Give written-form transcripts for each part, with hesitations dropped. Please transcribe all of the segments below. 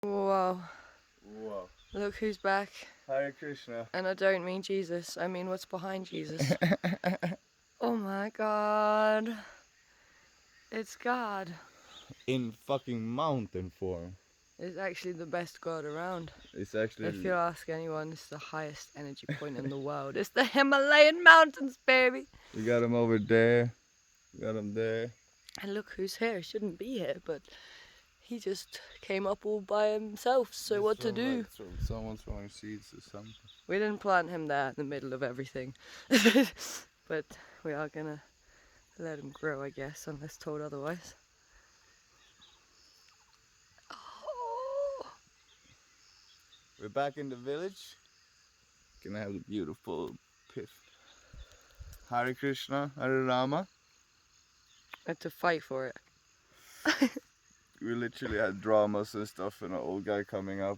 Whoa. Whoa. Look who's back. Hare Krishna. And I don't mean Jesus, I mean what's behind Jesus. Oh my god. It's God. In fucking mountain form. It's actually the best God around. It's actually... If you ask anyone, it's the highest energy point in the world. It's the Himalayan mountains, baby. We got him over there. We got him there. And look who's here. He shouldn't be here, but he just came up all by himself, so Just what to do? Like someone's throwing seeds or something. We didn't plant him there in the middle of everything. But we are gonna let him grow, I guess, unless told otherwise. Oh. We're back in the village. Gonna have the beautiful pith. Hare Krishna, Hare Rama. I had to fight for it. We literally had dramas and stuff, and an old guy coming up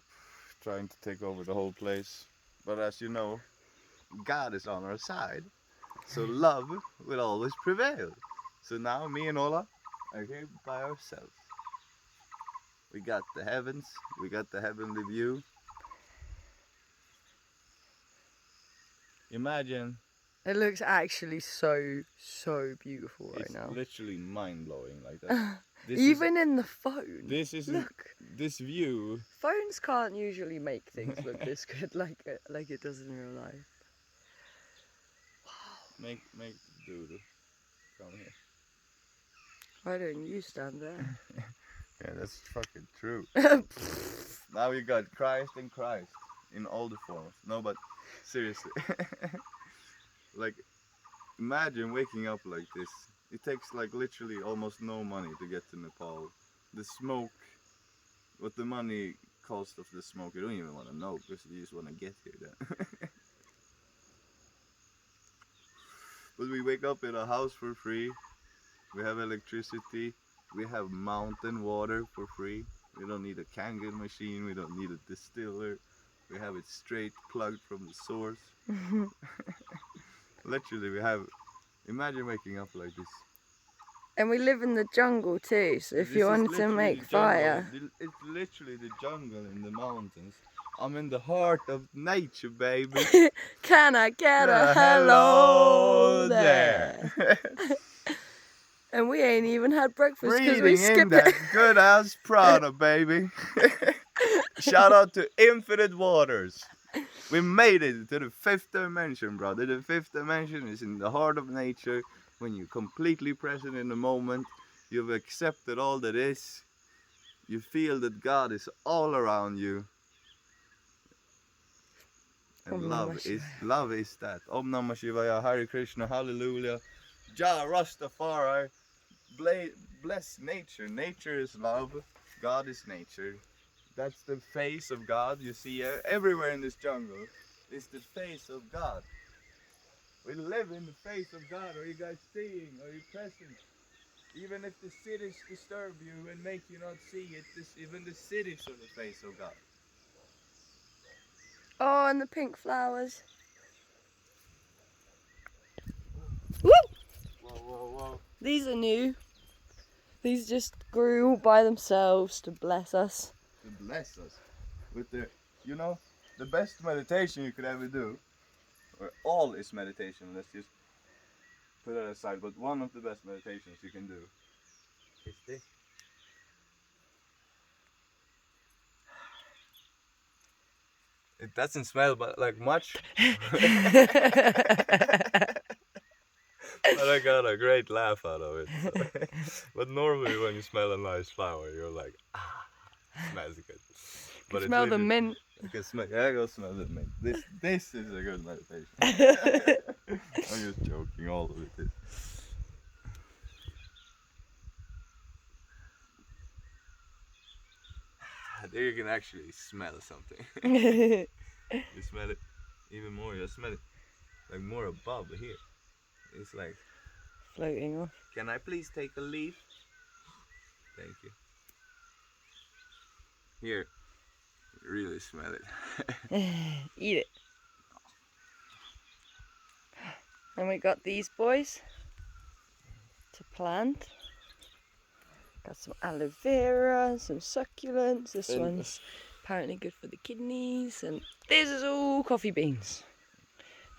trying to take over the whole place. But as you know, God is on our side, so love will always prevail. So now me and Ola are here by ourselves. We got the heavens, we got the heavenly view. Imagine. It looks actually so beautiful right It's now. literally mind-blowing like that. Even in the phone. Look. This view. Phones can't usually make things look this good like it does in real life. Wow. Make dude come here. Why don't you stand there? Yeah, that's fucking true. Now you got Christ and Christ in all the forms. No, but seriously. Like, imagine waking up like this. It takes like literally almost no money to get to Nepal. The smoke, what the money cost of the smoke, you don't even want to know because you just want to get here then. But we wake up in a house for free. We have electricity. We have mountain water for free. We don't need a Kangen machine. We don't need a distiller. We have it straight plugged from the source. Literally, we have. Imagine waking up like this. And we live in the jungle too, so if you wanted to make fire. It's literally the jungle in the mountains. I'm in the heart of nature, baby. Can I get a hello there? And we ain't even had breakfast because we skipped in that good ass Prada, baby. Shout out to Infinite Waters. We made it to the 5th dimension, brother. The 5th dimension is in the heart of nature. When you're completely present in the moment, you've accepted all that is. You feel that God is all around you. And love is that. Om Namah Shivaya, Hare Krishna, Hallelujah. Ja Rastafari. Bless nature. Nature is love. God is nature. That's the face of God. You see everywhere in this jungle is the face of God. We live in the face of God. Are you guys seeing? Are you present? Even if the cities disturb you and make you not see it, even the cities are the face of God. Oh, and the pink flowers. Woo! Whoa. These are new. These just grew all by themselves to bless us. To bless us. With the best meditation you could ever do, or all is meditation, let's just put that aside, but one of the best meditations you can do is this. It doesn't smell like much. But I got a great laugh out of it. So. But normally when you smell a nice flower, you're like, smells good. But smell the mint. I can smell. Yeah, go smell the mint. This is a good meditation. I'm just joking. All of it is. There you can actually smell something. You smell it even more. You smell it like more above here. It's like floating off. Can I please take a leaf? Thank you. Here, really smell it. Eat it. And we got these boys to plant. Got some aloe vera, some succulents. This And- one's apparently good for the kidneys. And this is all coffee beans.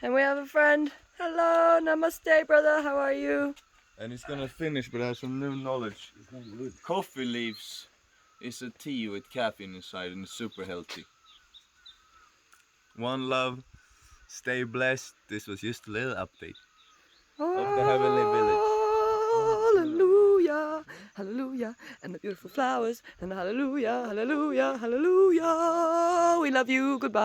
And we have a friend. Hello, namaste, brother. How are you? And he's gonna finish, but I have some new knowledge. Coffee leaves is a tea with caffeine inside and it's super healthy. One love, stay blessed. This was just a little update of the heavenly village. Hallelujah, hallelujah, and the beautiful flowers, and hallelujah, hallelujah, hallelujah. We love you. Goodbye.